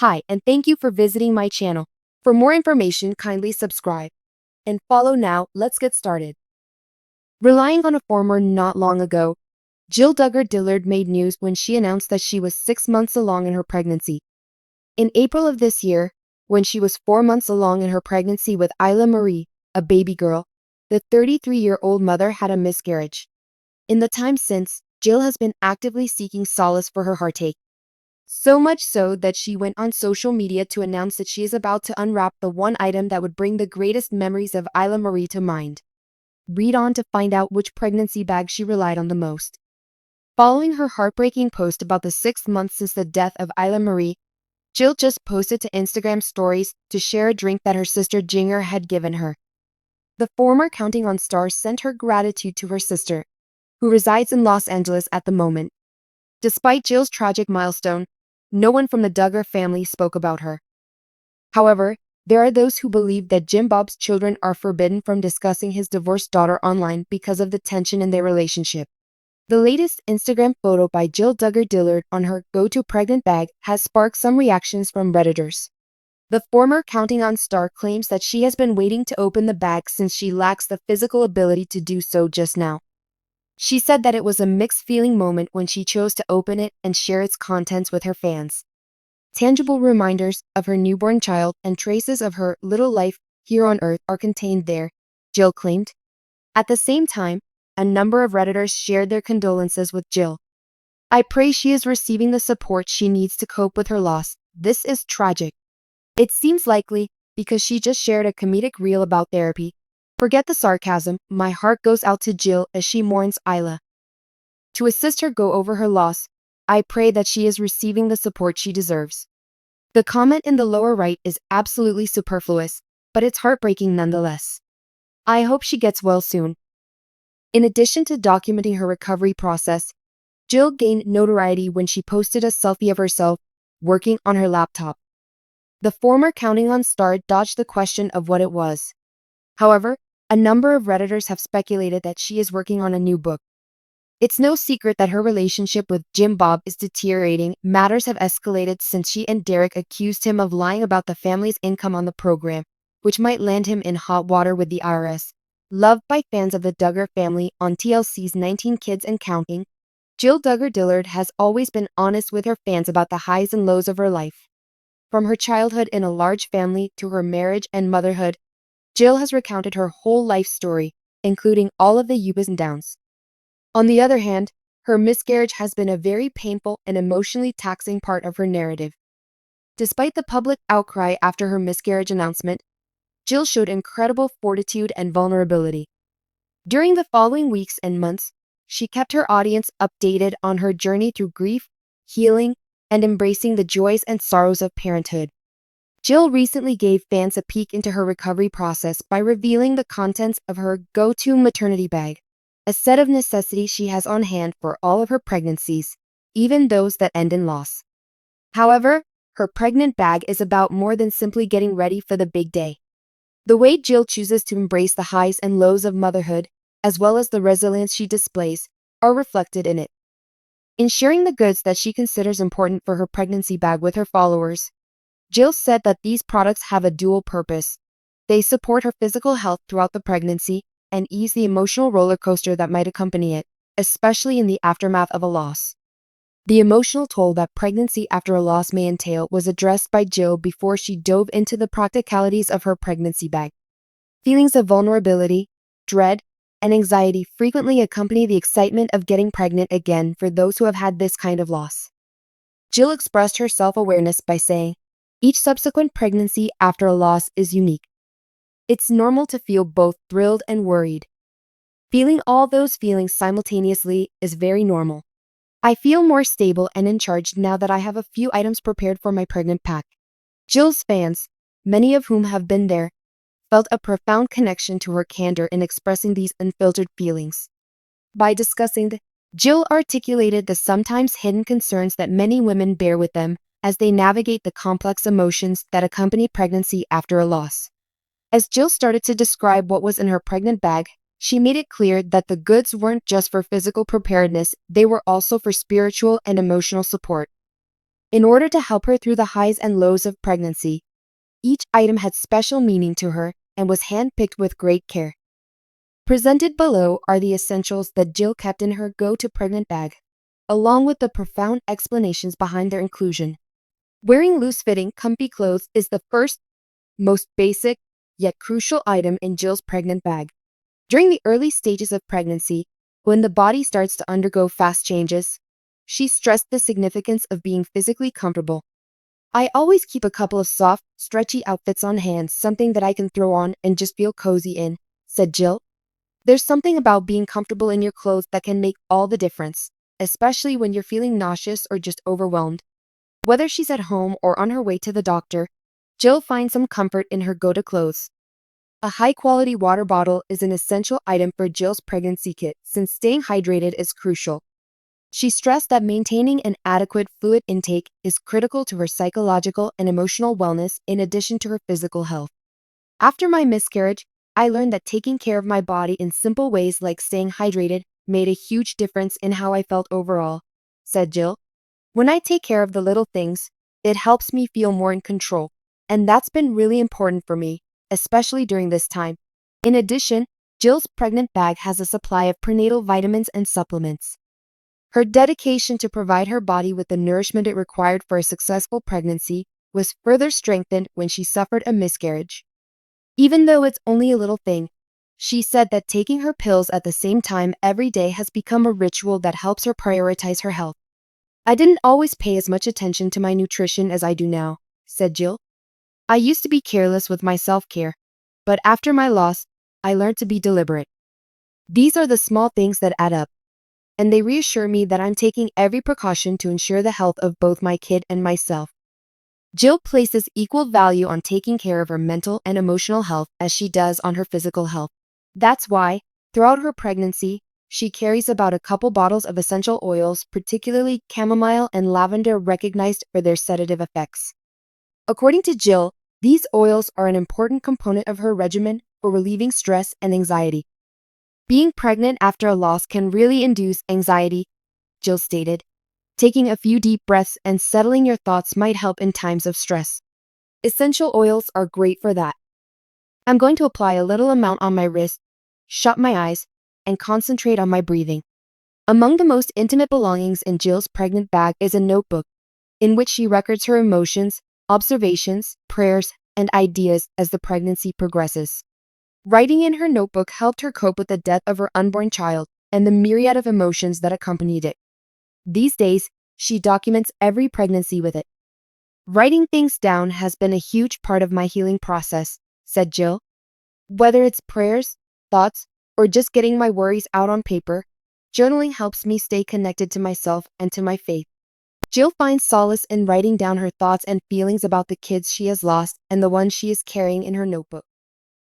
Hi, and thank you for visiting my channel. For more information, kindly subscribe and follow now. Let's get started. Relying on a former not long ago, Duggar Dillard made news when she announced that she was 6 months along in her pregnancy. In April of this year, when she was 4 months along in her pregnancy with Isla Marie, a baby girl, the 33-year-old mother had a miscarriage. In the time since, Jill has been actively seeking solace for her heartache. So much so that she went on social media to announce that she is about to unwrap the one item that would bring the greatest memories of Isla Marie to mind. Read on to find out which pregnancy bag she relied on the most. Following her heartbreaking post about the 6th month since the death of Isla Marie, Jill just posted to Instagram stories to share a drink that her sister Jinger had given her. The former Counting on Stars sent her gratitude to her sister, who resides in Los Angeles at the moment. Despite Jill's tragic milestone, no one from the Duggar family spoke about her. However, there are those who believe that Jim Bob's children are forbidden from discussing his divorced daughter online because of the tension in their relationship. The latest Instagram photo by Duggar Dillard on her go-to pregnant bag has sparked some reactions from Redditors. The former Counting on Star claims that she has been waiting to open the bag since she lacks the physical ability to do so just now. She said that it was a mixed feeling moment when she chose to open it and share its contents with her fans. Tangible reminders of her newborn child and traces of her little life here on Earth are contained there, Jill claimed. At the same time, a number of Redditors shared their condolences with Jill. "I pray she is receiving the support she needs to cope with her loss. This is tragic. It seems likely because she just shared a comedic reel about therapy. Forget the sarcasm, my heart goes out to Jill as she mourns Isla. To assist her go over her loss, I pray that she is receiving the support she deserves." The comment in the lower right is absolutely superfluous, but it's heartbreaking nonetheless. I hope she gets well soon. In addition to documenting her recovery process, Jill gained notoriety when she posted a selfie of herself working on her laptop. The former Counting on Star dodged the question of what it was. However, a number of Redditors have speculated that she is working on a new book. It's no secret that her relationship with Jim Bob is deteriorating. Matters have escalated since she and Derek accused him of lying about the family's income on the program, which might land him in hot water with the IRS. Loved by fans of the Duggar family on TLC's 19 Kids and Counting, Duggar Dillard has always been honest with her fans about the highs and lows of her life. From her childhood in a large family to her marriage and motherhood, Jill has recounted her whole life story, including all of the ups and downs. On the other hand, her miscarriage has been a very painful and emotionally taxing part of her narrative. Despite the public outcry after her miscarriage announcement, Jill showed incredible fortitude and vulnerability. During the following weeks and months, she kept her audience updated on her journey through grief, healing, and embracing the joys and sorrows of parenthood. Jill recently gave fans a peek into her recovery process by revealing the contents of her go-to maternity bag, a set of necessities she has on hand for all of her pregnancies, even those that end in loss. However, her pregnant bag is about more than simply getting ready for the big day. The way Jill chooses to embrace the highs and lows of motherhood, as well as the resilience she displays, are reflected in it. In sharing the goods that she considers important for her pregnancy bag with her followers, Jill said that these products have a dual purpose. They support her physical health throughout the pregnancy and ease the emotional roller coaster that might accompany it, especially in the aftermath of a loss. The emotional toll that pregnancy after a loss may entail was addressed by Jill before she dove into the practicalities of her pregnancy bag. Feelings of vulnerability, dread, and anxiety frequently accompany the excitement of getting pregnant again for those who have had this kind of loss. Jill expressed her self-awareness by saying, "Each subsequent pregnancy after a loss is unique. It's normal to feel both thrilled and worried. Feeling all those feelings simultaneously is very normal. I feel more stable and in charge now that I have a few items prepared for my pregnant pack." Jill's fans, many of whom have been there, felt a profound connection to her candor in expressing these unfiltered feelings. By discussing Jill articulated the sometimes hidden concerns that many women bear with them as they navigate the complex emotions that accompany pregnancy after a loss. As Jill started to describe what was in her pregnant bag, she made it clear that the goods weren't just for physical preparedness, they were also for spiritual and emotional support. in order to help her through the highs and lows of pregnancy. Each item had special meaning to her and was handpicked with great care. Presented below are the essentials that Jill kept in her go-to pregnant bag, along with the profound explanations behind their inclusion. Wearing loose-fitting, comfy clothes is the first, most basic, yet crucial item in Jill's pregnant bag. During the early stages of pregnancy, when the body starts to undergo fast changes, she stressed the significance of being physically comfortable. I always keep a couple of soft, stretchy outfits on hand, something that I can throw on and just feel cozy in, said Jill. There's something about being comfortable in your clothes that can make all the difference, especially when you're feeling nauseous or just overwhelmed. Whether she's at home or on her way to the doctor, Jill finds some comfort in her go-to clothes. A high-quality water bottle is an essential item for Jill's pregnancy kit since staying hydrated is crucial. She stressed that maintaining an adequate fluid intake is critical to her psychological and emotional wellness in addition to her physical health. After my miscarriage, I learned that taking care of my body in simple ways like staying hydrated made a huge difference in how I felt overall, said Jill. When I take care of the little things, it helps me feel more in control, and that's been really important for me, especially during this time. In addition, Jill's pregnant bag has a supply of prenatal vitamins and supplements. Her dedication to provide her body with the nourishment it required for a successful pregnancy was further strengthened when she suffered a miscarriage. Even though it's only a little thing, she said that taking her pills at the same time every day has become a ritual that helps her prioritize her health. I didn't always pay as much attention to my nutrition as I do now, said Jill. I used to be careless with my self-care, but after my loss, I learned to be deliberate. These are the small things that add up, and they reassure me that I'm taking every precaution to ensure the health of both my kid and myself. Jill places equal value on taking care of her mental and emotional health as she does on her physical health. That's why, throughout her pregnancy, she carries about a couple bottles of essential oils, particularly chamomile and lavender, recognized for their sedative effects. According to Jill, these oils are an important component of her regimen for relieving stress and anxiety. Being pregnant after a loss can really induce anxiety, Jill stated. Taking a few deep breaths and settling your thoughts might help in times of stress. Essential oils are great for that. I'm going to apply a little amount on my wrist, shut my eyes, and concentrate on my breathing. Among the most intimate belongings in Jill's pregnant bag is a notebook, in which she records her emotions, observations, prayers, and ideas as the pregnancy progresses. Writing in her notebook helped her cope with the death of her unborn child and the myriad of emotions that accompanied it. These days, she documents every pregnancy with it. Writing things down has been a huge part of my healing process, said Jill. Whether it's prayers, thoughts, or just getting my worries out on paper, journaling helps me stay connected to myself and to my faith. Jill finds solace in writing down her thoughts and feelings about the kids she has lost and the ones she is carrying in her notebook.